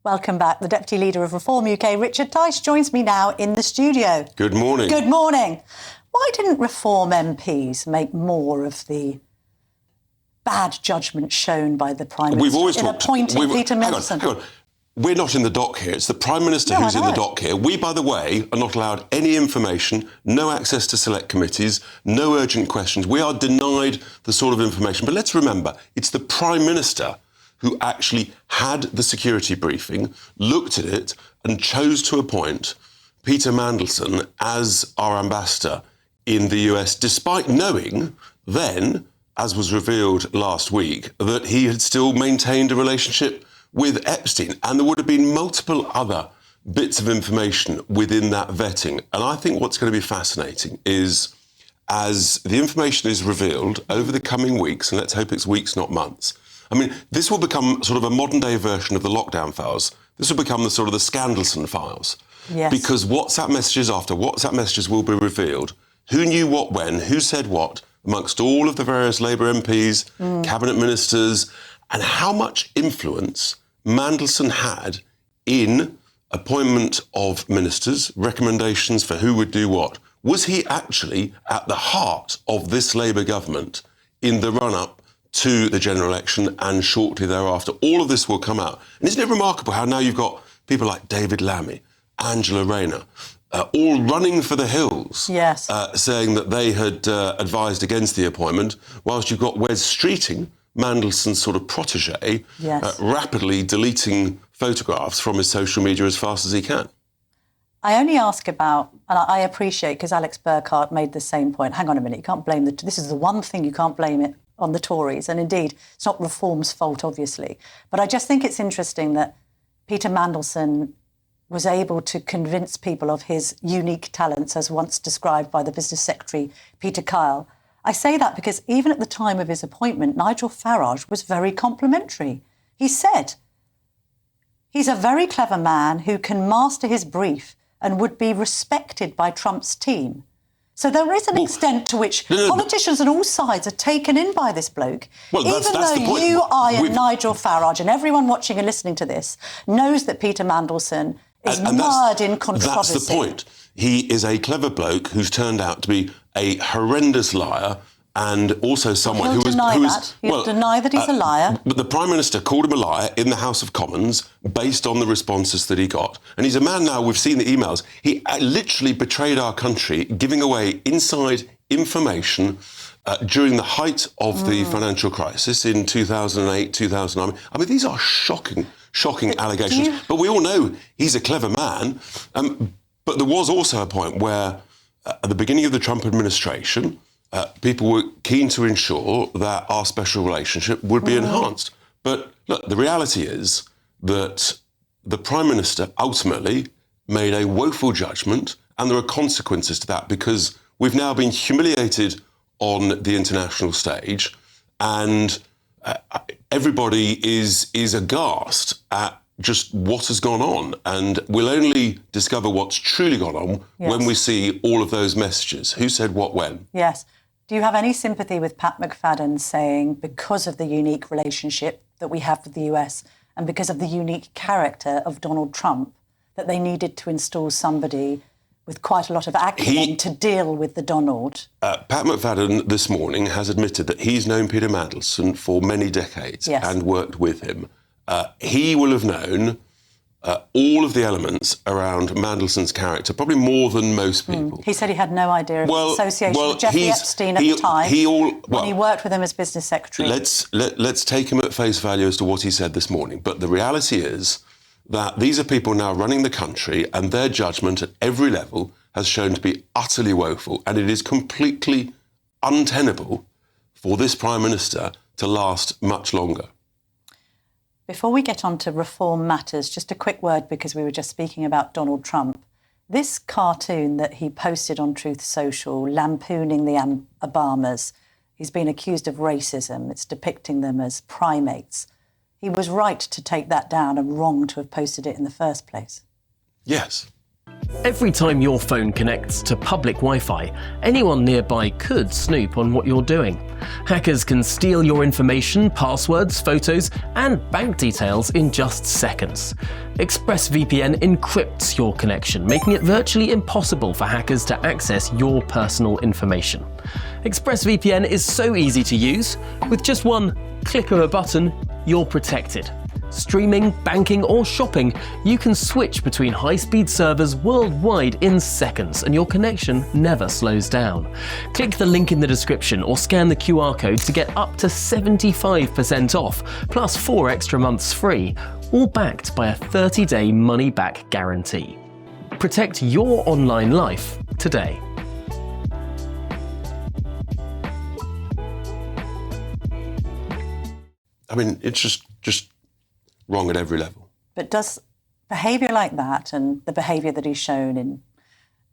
Welcome back. The Deputy Leader of Reform UK, Richard Tice, joins me now in the studio. Good morning. Good morning. Why didn't Reform MPs make more of the bad judgment shown by the Prime Minister in appointing Peter Mandelson? Hang on. We're not in the dock here. It's the Prime Minister who's in the dock here. We, by the way, are not allowed any information, no access to select committees, no urgent questions. We are denied the sort of information. But let's remember, it's the Prime Minister who actually had the security briefing, looked at it and chose to appoint Peter Mandelson as our ambassador in the US, despite knowing then, as was revealed last week, that he had still maintained a relationship with Epstein. And there would have been multiple other bits of information within that vetting. And I think what's going to be fascinating is, as the information is revealed over the coming weeks, and let's hope it's weeks, not months, I mean, this will become sort of a modern-day version of the lockdown files. This will become the sort of the Scandalson files. Yes. Because WhatsApp messages will be revealed. Who knew what when, who said what, amongst all of the various Labour MPs, cabinet ministers, and how much influence Mandelson had in appointment of ministers, recommendations for who would do what. Was he actually at the heart of this Labour government in the run-up to the general election and shortly thereafter? All of this will come out. And isn't it remarkable how now you've got people like David Lammy, Angela Rayner, all running for the hills, yes, saying that they had advised against the appointment, whilst you've got Wes Streeting, Mandelson's sort of protégé, yes, rapidly deleting photographs from his social media as fast as he can. I only ask about, and I appreciate, because Alex Burkhardt made the same point, hang on a minute, you can't blame this is the one thing you can't blame it on the Tories. And indeed, it's not Reform's fault, obviously. But I just think it's interesting that Peter Mandelson was able to convince people of his unique talents, as once described by the Business Secretary, Peter Kyle. I say that because even at the time of his appointment, Nigel Farage was very complimentary. He said, he's a very clever man who can master his brief and would be respected by Trump's team. So there is an extent to which politicians on all sides are taken in by this bloke. Well, even though you, I and Nigel Farage and everyone watching and listening to this knows that Peter Mandelson is mired in controversy. That's the point. He is a clever bloke who's turned out to be a horrendous liar and also someone He'll deny that he's a liar. But the Prime Minister called him a liar in the House of Commons based on the responses that he got. And he's a man now, we've seen the emails, he literally betrayed our country, giving away inside information during the height of the financial crisis in 2008, 2009. I mean, these are shocking allegations. But we all know he's a clever man. But there was also a point where, at the beginning of the Trump administration, people were keen to ensure that our special relationship would be enhanced. But look, the reality is that the Prime Minister ultimately made a woeful judgment, and there are consequences to that, because we've now been humiliated on the international stage, and everybody is aghast at just what has gone on. And we'll only discover what's truly gone on when we see all of those messages. Who said what when? Yes. Do you have any sympathy with Pat McFadden saying, because of the unique relationship that we have with the US and because of the unique character of Donald Trump, that they needed to install somebody with quite a lot of acumen to deal with the Donald? Pat McFadden this morning has admitted that he's known Peter Mandelson for many decades and worked with him. He will have known all of the elements around Mandelson's character, probably more than most people. He said he had no idea of his association with Jeffrey Epstein at the time when he worked with him as business secretary. Let's take him at face value as to what he said this morning. But the reality is that these are people now running the country, and their judgment at every level has shown to be utterly woeful. And it is completely untenable for this Prime Minister to last much longer. Before we get on to reform matters, just a quick word, because we were just speaking about Donald Trump. This cartoon that he posted on Truth Social, lampooning the Obamas, he's been accused of racism. It's depicting them as primates. He was right to take that down and wrong to have posted it in the first place. Yes. Every time your phone connects to public Wi-Fi, anyone nearby could snoop on what you're doing. Hackers can steal your information, passwords, photos, and bank details in just seconds. ExpressVPN encrypts your connection, making it virtually impossible for hackers to access your personal information. ExpressVPN is so easy to use. With just one click of a button, you're protected. Streaming, banking, or shopping, you can switch between high-speed servers worldwide in seconds, and your connection never slows down. Click the link in the description or scan the QR code to get up to 75% off, plus 4 extra months free, all backed by a 30-day money-back guarantee. Protect your online life today. I mean, it's just wrong at every level. But does behaviour like that, and the behaviour that he's shown in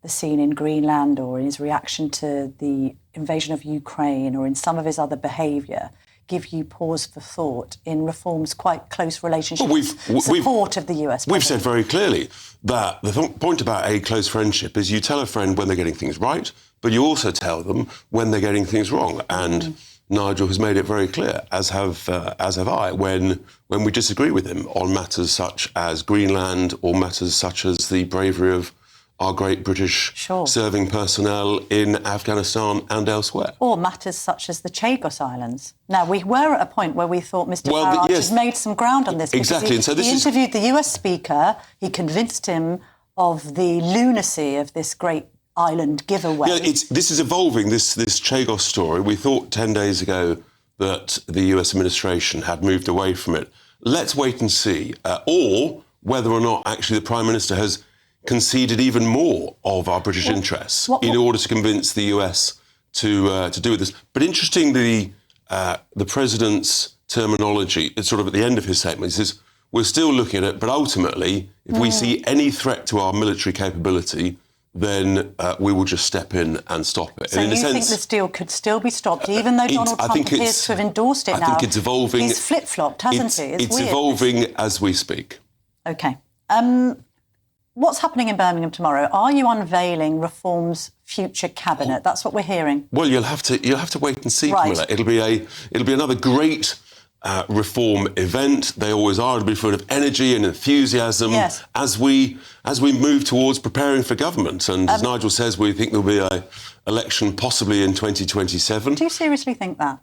the scene in Greenland or in his reaction to the invasion of Ukraine or in some of his other behaviour, give you pause for thought in Reform's quite close relationship support of the US president? We've said very clearly that the point about a close friendship is you tell a friend when they're getting things right, but you also tell them when they're getting things wrong. And Nigel has made it very clear, as have I, when we disagree with him on matters such as Greenland or matters such as the bravery of our great British serving personnel in Afghanistan and elsewhere. Or matters such as the Chagos Islands. Now, we were at a point where we thought Mr Farage has made some ground on this. Exactly. And so he interviewed the US Speaker, he convinced him of the lunacy of this great island giveaway. Yeah, this is evolving, this Chagos story. We thought 10 days ago that the US administration had moved away from it. Let's wait and see. Or whether or not actually the Prime Minister has conceded even more of our British interests in order to convince the US to do with this. But interestingly, the President's terminology, it's sort of at the end of his statement, he says, we're still looking at it, but ultimately, if we see any threat to our military capability, then we will just step in and stop it. So and in you think this deal could still be stopped, even though Donald Trump appears to have endorsed it now? I think it's evolving. He's flip-flopped, hasn't he? It's weird. evolving as we speak. OK. What's happening in Birmingham tomorrow? Are you unveiling Reform's future cabinet? That's what we're hearing. Well, you'll have to wait and see, Camilla. It'll be another great Reform event. They always are. It'll be full of energy and enthusiasm as we move towards preparing for government. And as Nigel says, we think there'll be an election possibly in 2027. Do you seriously think that?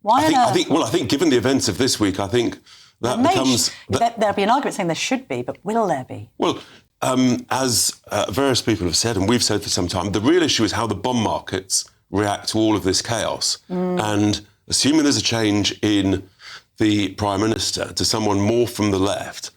Why I think given the events of this week, I think that becomes... There'll be an argument saying there should be, but will there be? Well, as various people have said, and we've said for some time, the real issue is how the bond markets react to all of this chaos. And assuming there's a change in the Prime Minister to someone more from the left,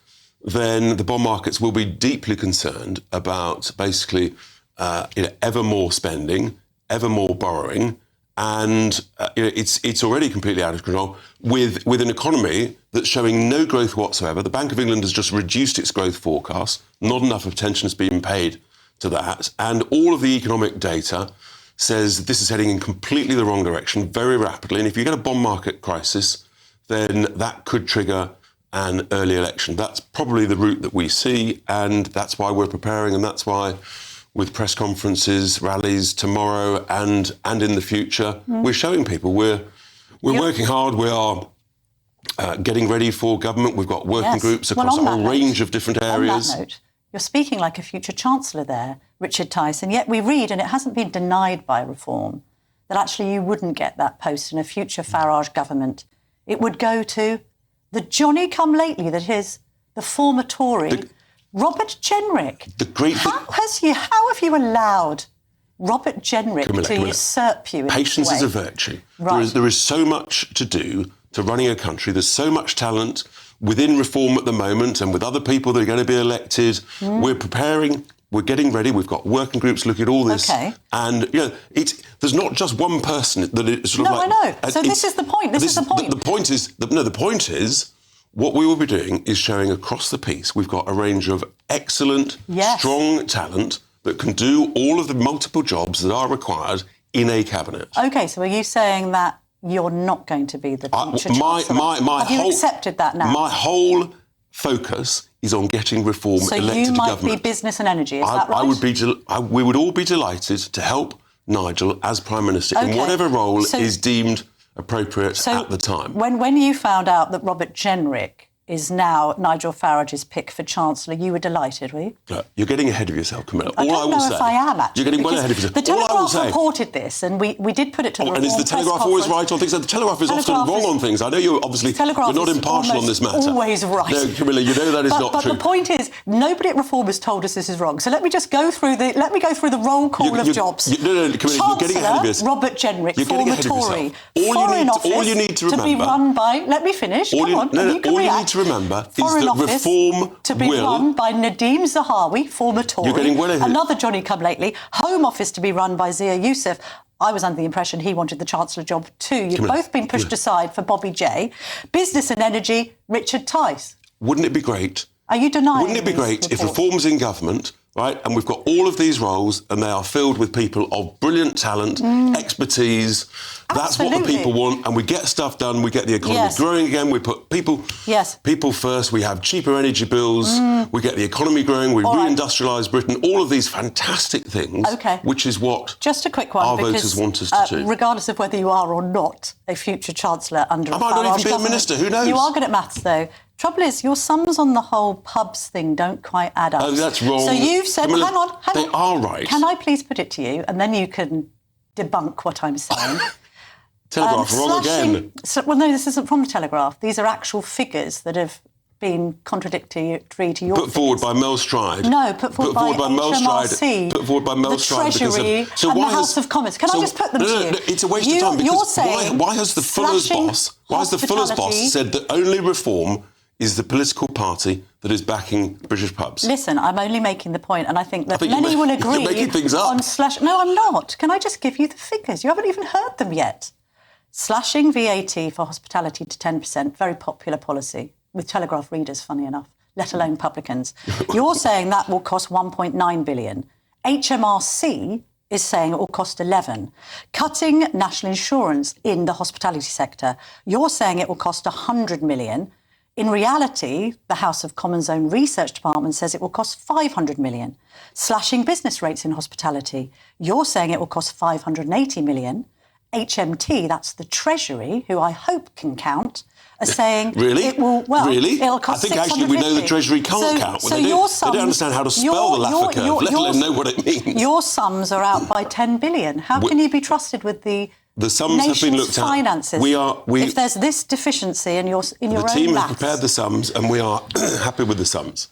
then the bond markets will be deeply concerned about basically ever more spending, ever more borrowing, and it's already completely out of control with an economy that's showing no growth whatsoever. The Bank of England has just reduced its growth forecast. Not enough attention has been paid to that, and all of the economic data says this is heading in completely the wrong direction very rapidly. And if you get a bond market crisis, then that could trigger an early election. That's probably the route that we see, and that's why we're preparing, and that's why with press conferences, rallies tomorrow and in the future, we're showing people we're working hard. We are getting ready for government. We've got working groups across a whole range of different areas. On that note, you're speaking like a future Chancellor there, Richard Tice, and yet we read, and it hasn't been denied by Reform, that actually you wouldn't get that post in a future Farage government. It would go to the Johnny-come-lately that is the former Tory, Robert Jenrick. How have you allowed Robert Jenrick to usurp you in Patience this way? is a virtue. Right. There is so much to do to running a country. There's so much talent within Reform at the moment and with other people that are going to be elected. We're preparing. We're getting ready. We've got working groups looking at all this. Okay. And, there's not just one person that it's sort of like... No, I know. So this is the point. This is the point. The point is, what we will be doing is showing across the piece we've got a range of excellent, strong talent that can do all of the multiple jobs that are required in a cabinet. OK, so are you saying that you're not going to be the future Chancellor? Have you accepted that now? My whole focus is on getting reform so elected you to might government. be business and energy, is that right? We would all be delighted to help Nigel as Prime Minister in whatever role is deemed appropriate at the time. When you found out that Robert Jenrick is now Nigel Farage's pick for Chancellor, you were delighted, were you? You're getting ahead of yourself, Camilla. I don't know if I am, actually. You're getting well ahead of yourself. The Telegraph reported this, and we did put it to the And is the Telegraph always right on things? The Telegraph is often wrong on things. I know you're not impartial on this matter. Always right. No, Camilla, you know that is not true. But the point is, nobody at Reform has told us this is wrong. So let me just go through the roll call of jobs. No, Camilla, you're getting ahead of yourself. Robert Jenrick, former Tory. All you need to remember. To be run by. Let me finish. Come on. All you need to remember is that reform to be run by Nadeem Zahawi, former Tory. You're getting well ahead. Another Johnny come lately. Home Office to be run by Zia Youssef. I was under the impression he wanted the Chancellor job too. You've both been pushed aside for Bobby J. Business and Energy, Richard Tice. Wouldn't it be great? Are you denying? Wouldn't it be great if reform's in government, right, and we've got all of these roles and they are filled with people of brilliant talent, expertise. That's what the people want, and we get stuff done. We get the economy growing again. We put people first. We have cheaper energy bills. We get the economy growing. We reindustrialise Britain. All of these fantastic things, which is what just a quick one, our voters want us to do. Regardless of whether you are or not a future Chancellor under a Farage I might not even be a government, minister. Who knows? You are good at maths, though. Trouble is, your sums on the whole pubs thing don't quite add up. Oh, that's wrong. So you've said, Camilla, hang on. They are right. Can I please put it to you, and then you can debunk what I'm saying? Telegraph, wrong again. Well, no, this isn't from the Telegraph. These are actual figures that have been contradictory to your Put forward by Mel Stride. No, put forward by HMRC. Put forward by Mel Stride. The Treasury and the House of Commons. Can I just put them to you? No, it's a waste of time. Because why has the Fuller's boss said that only Reform is the political party that is backing British pubs? Listen, I'm only making the point, and I think that many will agree. You're making things up. No, I'm not. Can I just give you the figures? You haven't even heard them yet. Slashing VAT for hospitality to 10%, very popular policy, with Telegraph readers, funny enough, let alone publicans. You're saying that will cost 1.9 billion. HMRC is saying it will cost 11. Cutting national insurance in the hospitality sector, you're saying it will cost 100 million. In reality, the House of Commons' own research department says it will cost 500 million. Slashing business rates in hospitality, you're saying it will cost 580 million. HMT, that's the Treasury, who I hope can count, are saying it will, it'll cost I think actually we know the Treasury can't count. They don't understand how to spell the Laffer curve, let alone know what it means. Your sums are out by 10 billion. How can you be trusted with the sums have been looked finances? If there's this deficiency in your own maths. The team have prepared the sums and we are happy with the sums.